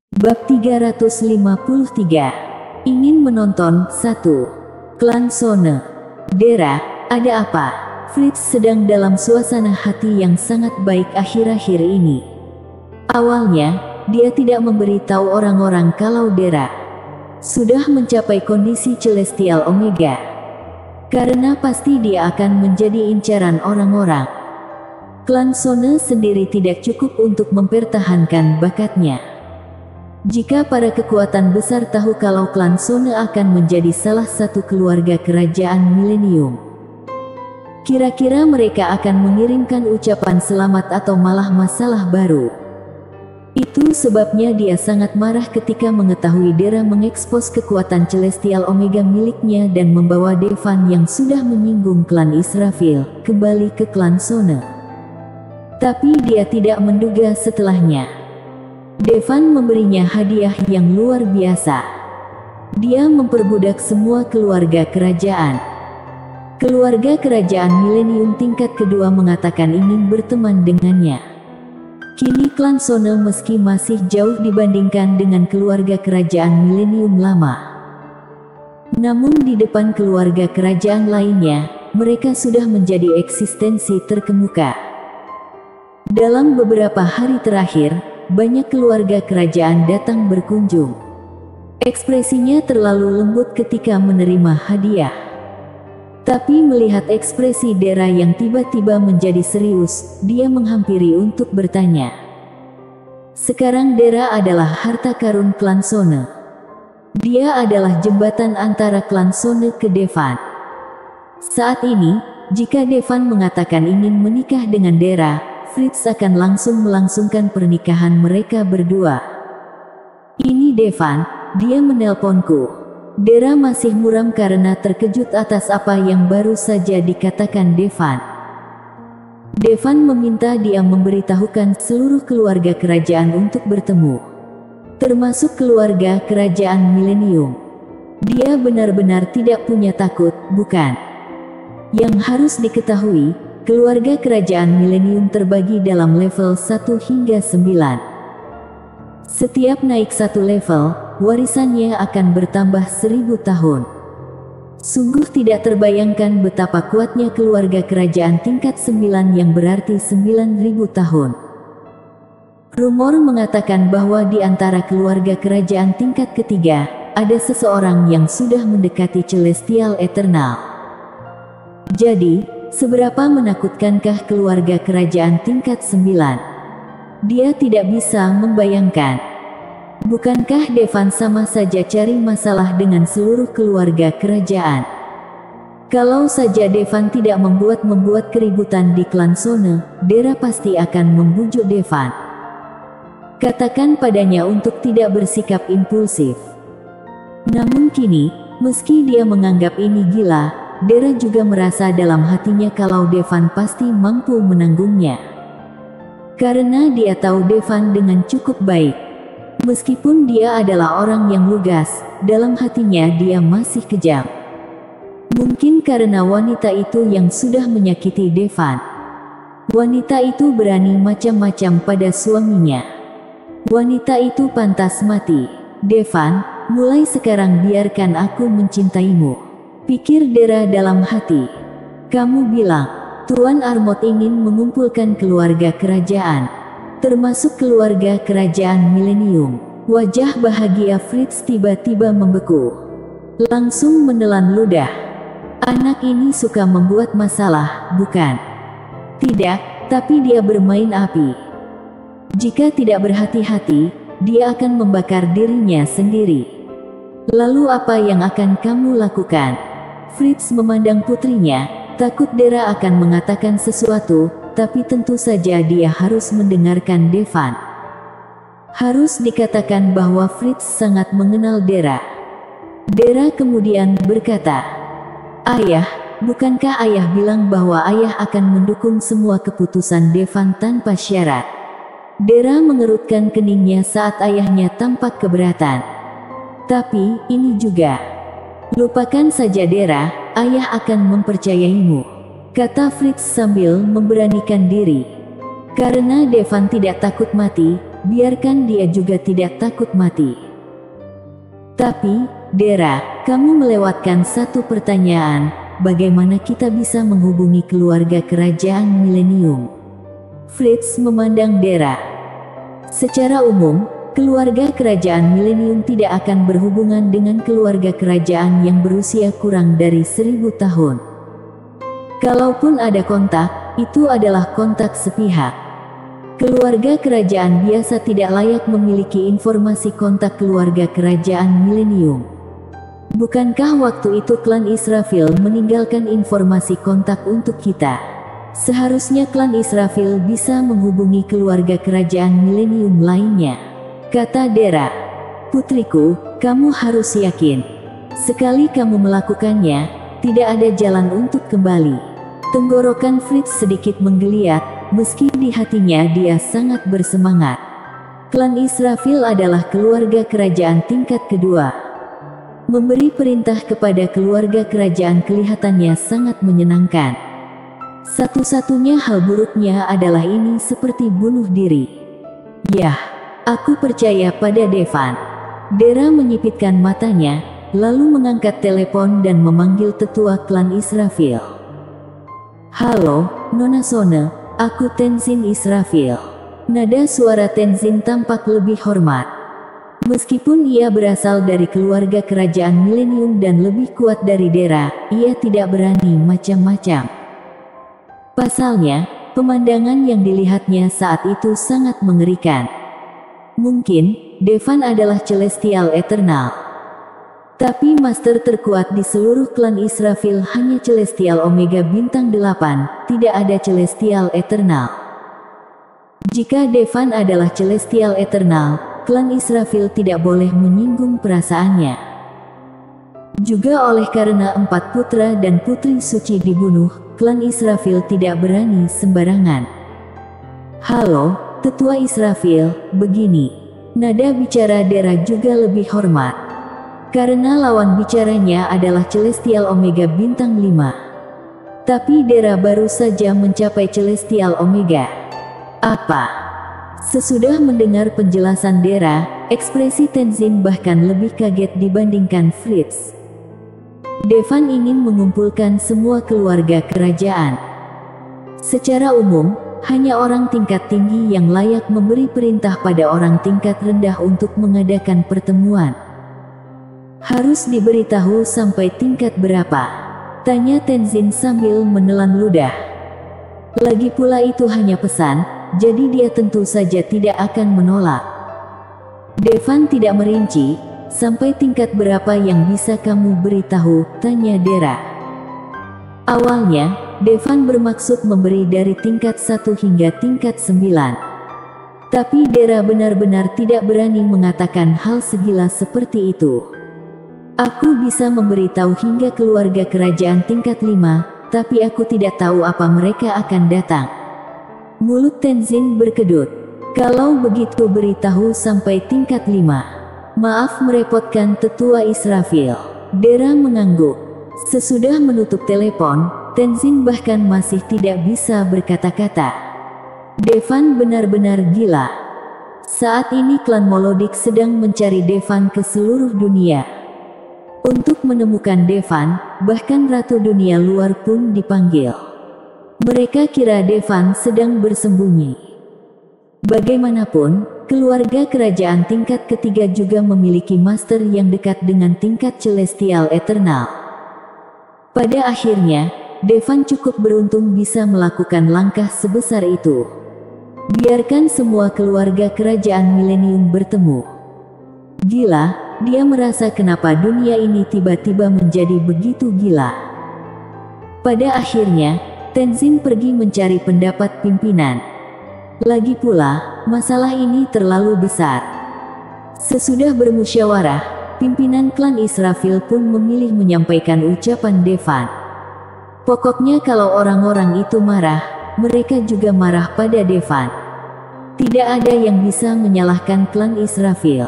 Bab 353. Ingin menonton 1. Klan Sone. Dera, ada apa? Fritz sedang dalam suasana hati yang sangat baik akhir-akhir ini. Awalnya, dia tidak memberitahu orang-orang kalau Dera sudah mencapai kondisi Celestial Omega, karena pasti dia akan menjadi incaran orang-orang. Klan Sone sendiri tidak cukup untuk mempertahankan bakatnya. Jika para kekuatan besar tahu kalau klan Sone akan menjadi salah satu keluarga kerajaan milenium, kira-kira mereka akan mengirimkan ucapan selamat atau malah masalah baru. Itu sebabnya dia sangat marah ketika mengetahui Dera mengekspos kekuatan Celestial Omega miliknya dan membawa Devan yang sudah menyinggung klan Israfil kembali ke klan Sone. Tapi dia tidak menduga setelahnya Devan memberinya hadiah yang luar biasa. Dia memperbudak semua keluarga kerajaan. Keluarga kerajaan milenium tingkat kedua mengatakan ingin berteman dengannya. Kini klan Sone meski masih jauh dibandingkan dengan keluarga kerajaan milenium lama, namun di depan keluarga kerajaan lainnya, mereka sudah menjadi eksistensi terkemuka. Dalam beberapa hari terakhir, banyak keluarga kerajaan datang berkunjung. Ekspresinya terlalu lembut ketika menerima hadiah. Tapi melihat ekspresi Dera yang tiba-tiba menjadi serius, dia menghampiri untuk bertanya. Sekarang Dera adalah harta karun klan Sone. Dia adalah jembatan antara klan Sone ke Devan. Saat ini, jika Devan mengatakan ingin menikah dengan Dera, Fritz akan langsung melangsungkan pernikahan mereka berdua. Ini Devan, dia menelponku. Dera masih muram karena terkejut atas apa yang baru saja dikatakan Devan. Devan meminta dia memberitahukan seluruh keluarga kerajaan untuk bertemu, termasuk keluarga kerajaan milenium. Dia benar-benar tidak punya takut, bukan? Yang harus diketahui, keluarga kerajaan milenium terbagi dalam level 1 hingga 9. Setiap naik satu level, warisannya akan bertambah 1000 tahun. Sungguh tidak terbayangkan betapa kuatnya keluarga kerajaan tingkat 9 yang berarti 9000 tahun. Rumor mengatakan bahwa di antara keluarga kerajaan tingkat ketiga, ada seseorang yang sudah mendekati Celestial Eternal. Jadi, seberapa menakutkankah keluarga kerajaan tingkat 9? Dia tidak bisa membayangkan. Bukankah Devan sama saja cari masalah dengan seluruh keluarga kerajaan? Kalau saja Devan tidak membuat keributan di klan Sone, Dera pasti akan membujuk Devan. Katakan padanya untuk tidak bersikap impulsif. Namun kini, meski dia menganggap ini gila, Dera juga merasa dalam hatinya kalau Devan pasti mampu menanggungnya. Karena dia tahu Devan dengan cukup baik. Meskipun dia adalah orang yang lugas, dalam hatinya dia masih kejam. Mungkin karena wanita itu yang sudah menyakiti Devan. Wanita itu berani macam-macam pada suaminya. Wanita itu pantas mati. Devan, mulai sekarang biarkan aku mencintaimu, pikir Dera dalam hati. Kamu bilang, Tuan Armot ingin mengumpulkan keluarga kerajaan, termasuk keluarga kerajaan milenium. Wajah bahagia Fritz tiba-tiba membeku. Langsung menelan ludah. Anak ini suka membuat masalah, bukan? Tidak, tapi dia bermain api. Jika tidak berhati-hati, dia akan membakar dirinya sendiri. Lalu apa yang akan kamu lakukan? Fritz memandang putrinya. Takut Dera akan mengatakan sesuatu, tapi tentu saja dia harus mendengarkan Devan. Harus dikatakan bahwa Fritz sangat mengenal Dera. Dera kemudian berkata, "Ayah, bukankah ayah bilang bahwa ayah akan mendukung semua keputusan Devan tanpa syarat?" Dera mengerutkan keningnya saat ayahnya tampak keberatan. "Tapi, ini juga. Lupakan saja Dera, ayah akan mempercayaimu," kata Fritz sambil memberanikan diri. Karena Devan tidak takut mati, biarkan dia juga tidak takut mati. Tapi, Dera, kamu melewatkan satu pertanyaan, bagaimana kita bisa menghubungi keluarga kerajaan milenium? Fritz memandang Dera. Secara umum, keluarga kerajaan milenium tidak akan berhubungan dengan keluarga kerajaan yang berusia kurang dari 1000 tahun. Kalaupun ada kontak, itu adalah kontak sepihak. Keluarga kerajaan biasa tidak layak memiliki informasi kontak keluarga kerajaan milenium. Bukankah waktu itu klan Israfil meninggalkan informasi kontak untuk kita? Seharusnya klan Israfil bisa menghubungi keluarga kerajaan milenium lainnya, kata Dera. Putriku, kamu harus yakin. Sekali kamu melakukannya, tidak ada jalan untuk kembali. Tenggorokan Fritz sedikit menggeliat, meski di hatinya dia sangat bersemangat. Klan Israfil adalah keluarga kerajaan tingkat kedua. Memberi perintah kepada keluarga kerajaan kelihatannya sangat menyenangkan. Satu-satunya hal buruknya adalah ini seperti bunuh diri. Yah, aku percaya pada Devan. Dera menyipitkan matanya, lalu mengangkat telepon dan memanggil tetua klan Israfil. Halo, Nona Sona, aku Tenzin Israfil. Nada suara Tenzin tampak lebih hormat. Meskipun ia berasal dari keluarga kerajaan milenium dan lebih kuat dari Dera, ia tidak berani macam-macam. Pasalnya, pemandangan yang dilihatnya saat itu sangat mengerikan. Mungkin, Devan adalah Celestial Eternal. Tapi master terkuat di seluruh klan Israfil hanya Celestial Omega bintang 8, tidak ada Celestial Eternal. Jika Devan adalah Celestial Eternal, klan Israfil tidak boleh menyinggung perasaannya. Juga oleh karena 4 putra dan putri suci dibunuh, klan Israfil tidak berani sembarangan. Halo, tetua Israfil, begini. Nada bicara Dera juga lebih hormat. Karena lawan bicaranya adalah Celestial Omega bintang 5. Tapi Dera baru saja mencapai Celestial Omega. Apa? Sesudah mendengar penjelasan Dera, ekspresi Tenzin bahkan lebih kaget dibandingkan Fritz. Devan ingin mengumpulkan semua keluarga kerajaan. Secara umum, hanya orang tingkat tinggi yang layak memberi perintah pada orang tingkat rendah untuk mengadakan pertemuan. Harus diberitahu sampai tingkat berapa? Tanya Tenzin sambil menelan ludah. Lagi pula itu hanya pesan, jadi dia tentu saja tidak akan menolak. Devan tidak merinci, sampai tingkat berapa yang bisa kamu beritahu? Tanya Dera. Awalnya, Devan bermaksud memberi dari tingkat 1 hingga tingkat 9. Tapi Dera benar-benar tidak berani mengatakan hal segila seperti itu. Aku bisa memberitahu hingga keluarga kerajaan tingkat 5, tapi aku tidak tahu apa mereka akan datang. Mulut Tenzin berkedut. Kalau begitu beritahu sampai tingkat 5. Maaf merepotkan tetua Israfil. Dera mengangguk. Sesudah menutup telepon, Tenzin bahkan masih tidak bisa berkata-kata. Devan benar-benar gila. Saat ini klan Molodik sedang mencari Devan ke seluruh dunia. Untuk menemukan Devan, bahkan Ratu Dunia Luar pun dipanggil. Mereka kira Devan sedang bersembunyi. Bagaimanapun, keluarga kerajaan tingkat ketiga juga memiliki master yang dekat dengan tingkat Celestial Eternal. Pada akhirnya, Devan cukup beruntung bisa melakukan langkah sebesar itu. Biarkan semua keluarga kerajaan milenium bertemu. Gila. Dia merasa kenapa dunia ini tiba-tiba menjadi begitu gila. Pada akhirnya, Tenzin pergi mencari pendapat pimpinan. Lagi pula, masalah ini terlalu besar. Sesudah bermusyawarah, pimpinan klan Israfil pun memilih menyampaikan ucapan Devan. Pokoknya kalau orang-orang itu marah, mereka juga marah pada Devan. Tidak ada yang bisa menyalahkan klan Israfil.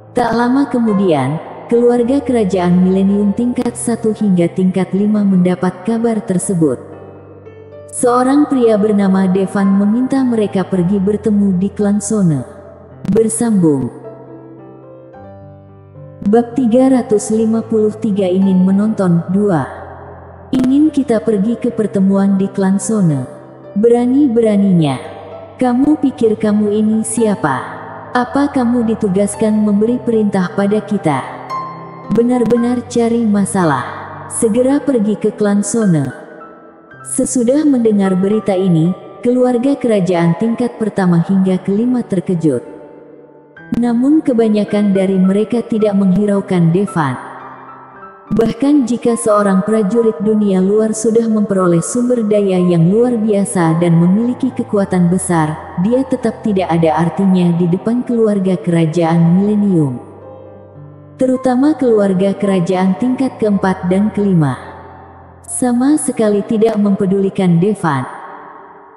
Tak lama kemudian, keluarga kerajaan milenium tingkat 1 hingga tingkat 5 mendapat kabar tersebut. Seorang pria bernama Devan meminta mereka pergi bertemu di klan Sone. Bersambung. Bab 353 ingin menonton 2. Ingin kita pergi ke pertemuan di klan Sone. Berani-beraninya. Kamu pikir kamu ini siapa? Apa kamu ditugaskan memberi perintah pada kita? Benar-benar cari masalah. Segera pergi ke klan Sone. Sesudah mendengar berita ini, keluarga kerajaan tingkat pertama hingga kelima terkejut. Namun kebanyakan dari mereka tidak menghiraukan Devan. Bahkan jika seorang prajurit dunia luar sudah memperoleh sumber daya yang luar biasa dan memiliki kekuatan besar, dia tetap tidak ada artinya di depan keluarga kerajaan milenium. Terutama keluarga kerajaan tingkat keempat dan kelima. Sama sekali tidak mempedulikan Devan.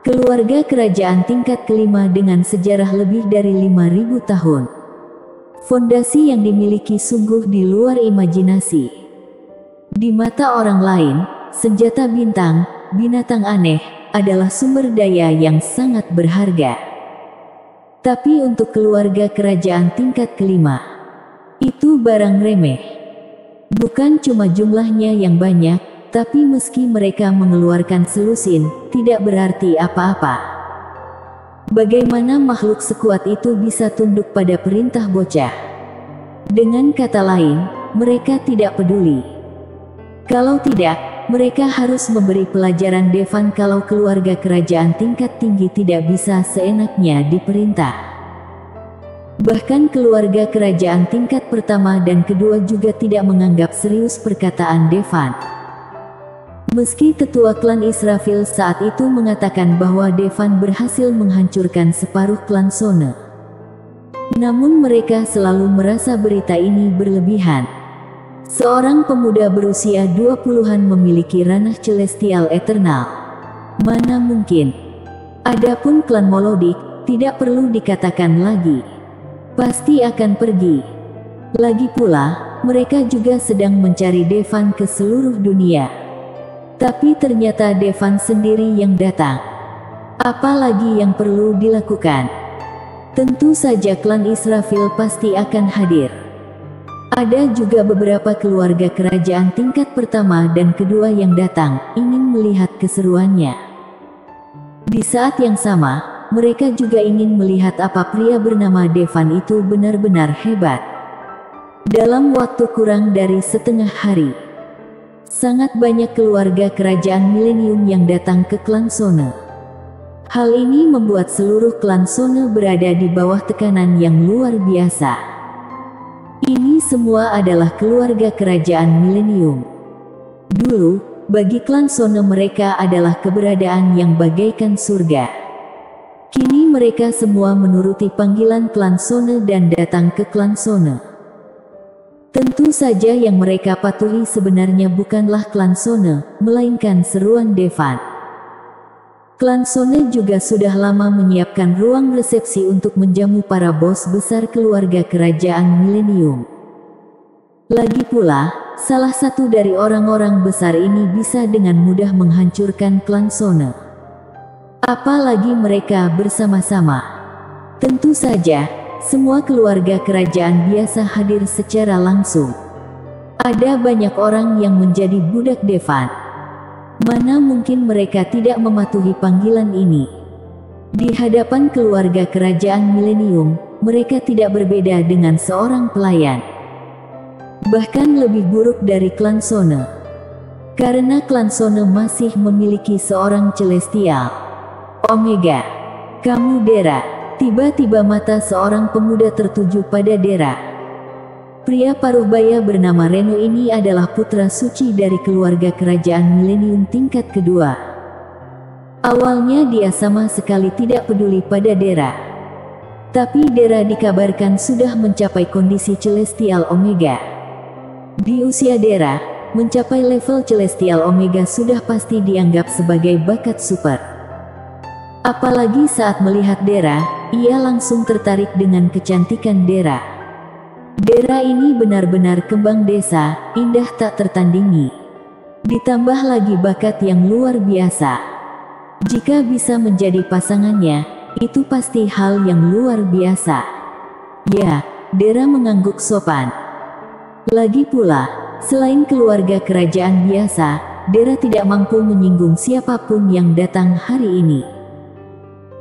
Keluarga kerajaan tingkat kelima dengan sejarah lebih dari 5.000 tahun. Fondasi yang dimiliki sungguh di luar imajinasi. Di mata orang lain, senjata bintang, binatang aneh, adalah sumber daya yang sangat berharga. Tapi untuk keluarga kerajaan tingkat kelima, itu barang remeh. Bukan cuma jumlahnya yang banyak, tapi meski mereka mengeluarkan selusin, tidak berarti apa-apa. Bagaimana makhluk sekuat itu bisa tunduk pada perintah bocah? Dengan kata lain, mereka tidak peduli. Kalau tidak, mereka harus memberi pelajaran Devan kalau keluarga kerajaan tingkat tinggi tidak bisa seenaknya diperintah. Bahkan keluarga kerajaan tingkat pertama dan kedua juga tidak menganggap serius perkataan Devan. Meski tetua klan Israfil saat itu mengatakan bahwa Devan berhasil menghancurkan separuh klan Sone. Namun mereka selalu merasa berita ini berlebihan. Seorang pemuda berusia 20-an memiliki ranah celestial eternal. Mana mungkin. Adapun klan Molodik, tidak perlu dikatakan lagi. Pasti akan pergi. Lagi pula, mereka juga sedang mencari Devan ke seluruh dunia. Tapi ternyata Devan sendiri yang datang. Apalagi yang perlu dilakukan? Tentu saja klan Israfil pasti akan hadir. Ada juga beberapa keluarga kerajaan tingkat pertama dan kedua yang datang, ingin melihat keseruannya. Di saat yang sama, mereka juga ingin melihat apa pria bernama Devan itu benar-benar hebat. Dalam waktu kurang dari setengah hari, sangat banyak keluarga kerajaan milenium yang datang ke klan Sone. Hal ini membuat seluruh klan Sone berada di bawah tekanan yang luar biasa. Ini semua adalah keluarga kerajaan milenium. Dulu, bagi klan Sone mereka adalah keberadaan yang bagaikan surga. Kini mereka semua menuruti panggilan klan Sone dan datang ke klan Sone. Tentu saja yang mereka patuhi sebenarnya bukanlah klan Sone, melainkan seruan Devan. Klan Sone juga sudah lama menyiapkan ruang resepsi untuk menjamu para bos besar keluarga kerajaan milenium. Lagi pula, salah satu dari orang-orang besar ini bisa dengan mudah menghancurkan klan Sone. Apalagi mereka bersama-sama. Tentu saja, semua keluarga kerajaan biasa hadir secara langsung. Ada banyak orang yang menjadi budak Devan. Mana mungkin mereka tidak mematuhi panggilan ini? Di hadapan keluarga kerajaan milenium, mereka tidak berbeda dengan seorang pelayan. Bahkan lebih buruk dari klan Sone. Karena klan Sone masih memiliki seorang celestial. Omega. Kamu Dera. Tiba-tiba mata seorang pemuda tertuju pada Dera. Pria paruh baya bernama Reno ini adalah putra suci dari keluarga kerajaan milenium tingkat kedua. Awalnya dia sama sekali tidak peduli pada Dera. Tapi Dera dikabarkan sudah mencapai kondisi celestial Omega. Di usia Dera, mencapai level celestial Omega sudah pasti dianggap sebagai bakat super. Apalagi saat melihat Dera, ia langsung tertarik dengan kecantikan Dera. Dera ini benar-benar kembang desa, indah tak tertandingi. Ditambah lagi bakat yang luar biasa. Jika bisa menjadi pasangannya, itu pasti hal yang luar biasa. Ya, Dera mengangguk sopan. Lagi pula, selain keluarga kerajaan biasa, Dera tidak mampu menyinggung siapapun yang datang hari ini.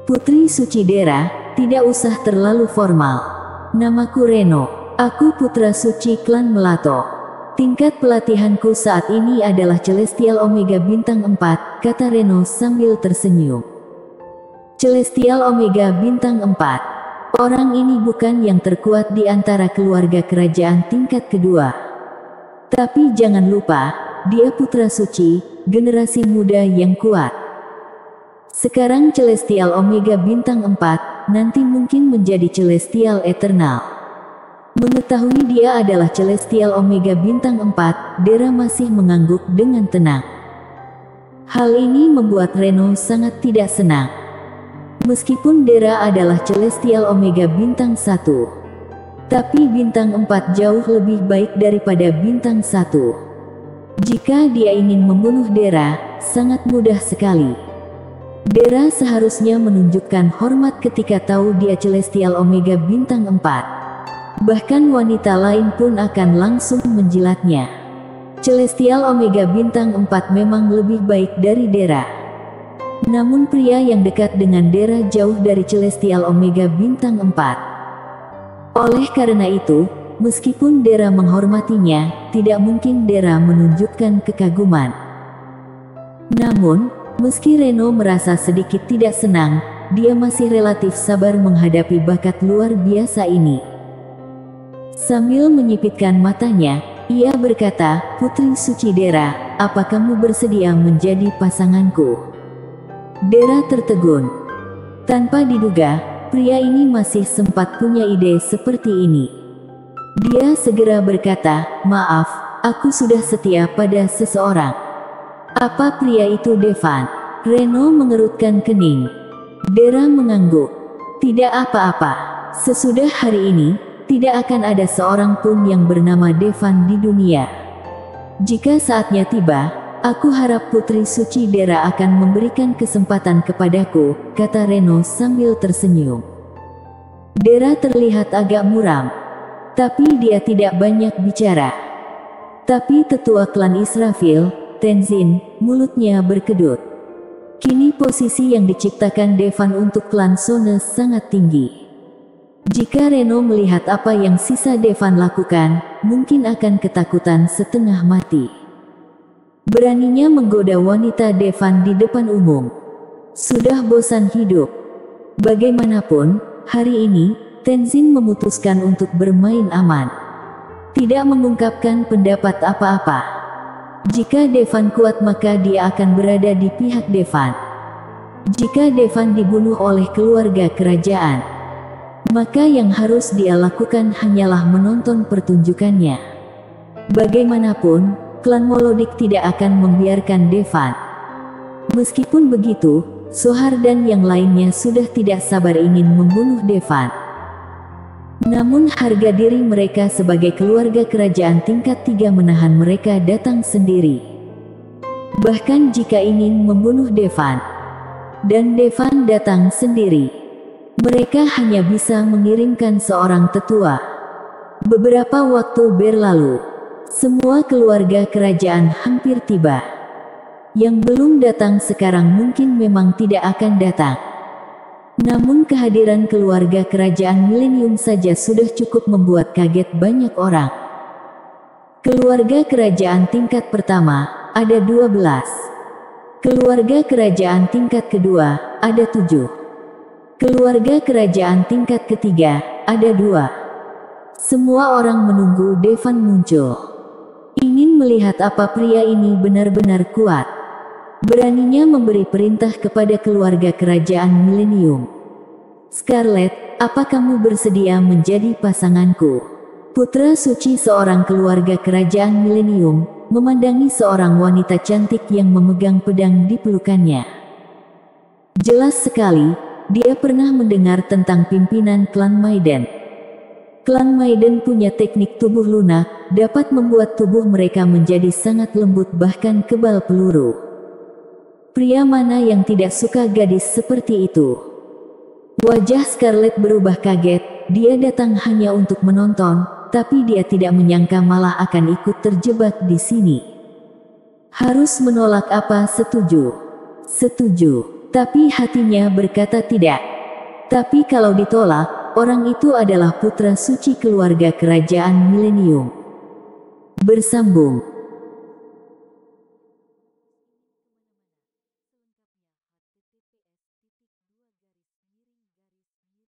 Putri suci Dera, tidak usah terlalu formal. Namaku Reno, aku putra suci klan Melato. Tingkat pelatihanku saat ini adalah Celestial Omega Bintang 4, kata Reno sambil tersenyum. Celestial Omega Bintang 4. Orang ini bukan yang terkuat di antara keluarga kerajaan tingkat kedua. Tapi jangan lupa, dia putra suci, generasi muda yang kuat. Sekarang Celestial Omega Bintang 4, nanti mungkin menjadi Celestial Eternal. Mengetahui dia adalah Celestial Omega Bintang 4, Dera masih mengangguk dengan tenang. Hal ini membuat Reno sangat tidak senang. Meskipun Dera adalah Celestial Omega Bintang 1, tapi Bintang 4 jauh lebih baik daripada Bintang 1. Jika dia ingin membunuh Dera, sangat mudah sekali. Dera seharusnya menunjukkan hormat ketika tahu dia Celestial Omega Bintang 4. Bahkan wanita lain pun akan langsung menjilatnya. Celestial Omega Bintang 4 memang lebih baik dari Dera. Namun pria yang dekat dengan Dera jauh dari Celestial Omega Bintang 4. Oleh karena itu, meskipun Dera menghormatinya, tidak mungkin Dera menunjukkan kekaguman. Namun, meski Reno merasa sedikit tidak senang, dia masih relatif sabar menghadapi bakat luar biasa ini. Sambil menyipitkan matanya, ia berkata, "Putri suci Dera, apa kamu bersedia menjadi pasanganku?" Dera tertegun. Tanpa diduga, pria ini masih sempat punya ide seperti ini. Dia segera berkata, "Maaf, aku sudah setia pada seseorang." "Apa pria itu Devan?" Reno mengerutkan kening. Dera mengangguk. "Tidak apa-apa. Sesudah hari ini, tidak akan ada seorang pun yang bernama Devan di dunia. Jika saatnya tiba, aku harap Putri Suci Dera akan memberikan kesempatan kepadaku," kata Reno sambil tersenyum. Dera terlihat agak muram. Tapi dia tidak banyak bicara. Tapi tetua klan Israfil, Tenzin, mulutnya berkedut. Kini posisi yang diciptakan Devan untuk klan Sone sangat tinggi. Jika Reno melihat apa yang sisa Devan lakukan, mungkin akan ketakutan setengah mati. Beraninya menggoda wanita Devan di depan umum. Sudah bosan hidup. Bagaimanapun, hari ini, Tenzin memutuskan untuk bermain aman. Tidak mengungkapkan pendapat apa-apa. Jika Devan kuat maka dia akan berada di pihak Devan. Jika Devan dibunuh oleh keluarga kerajaan, maka yang harus dia lakukan hanyalah menonton pertunjukannya. Bagaimanapun, klan Molodik tidak akan membiarkan Devan. Meskipun begitu, Sohar dan yang lainnya sudah tidak sabar ingin membunuh Devan. Namun harga diri mereka sebagai keluarga kerajaan tingkat 3 menahan mereka datang sendiri. Bahkan jika ingin membunuh Devan, dan Devan datang sendiri, mereka hanya bisa mengirimkan seorang tetua. Beberapa waktu berlalu, semua keluarga kerajaan hampir tiba. Yang belum datang sekarang mungkin memang tidak akan datang. Namun kehadiran keluarga kerajaan milenium saja sudah cukup membuat kaget banyak orang. Keluarga kerajaan tingkat pertama, ada 12. Keluarga kerajaan tingkat kedua, ada 7. Keluarga kerajaan tingkat ketiga, ada 2. Semua orang menunggu Devan muncul. Ingin melihat apa pria ini benar-benar kuat. Beraninya memberi perintah kepada keluarga kerajaan milenium. "Scarlet, apa kamu bersedia menjadi pasanganku?" Putra suci seorang keluarga kerajaan milenium, memandangi seorang wanita cantik yang memegang pedang di pelukannya. Jelas sekali, dia pernah mendengar tentang pimpinan klan Maiden. Klan Maiden punya teknik tubuh lunak, dapat membuat tubuh mereka menjadi sangat lembut bahkan kebal peluru. Pria mana yang tidak suka gadis seperti itu? Wajah Scarlett berubah kaget, dia datang hanya untuk menonton, tapi dia tidak menyangka malah akan ikut terjebak di sini. Harus menolak apa setuju? Setuju, tapi hatinya berkata tidak. Tapi kalau ditolak, orang itu adalah putra suci keluarga kerajaan milenium. Bersambung.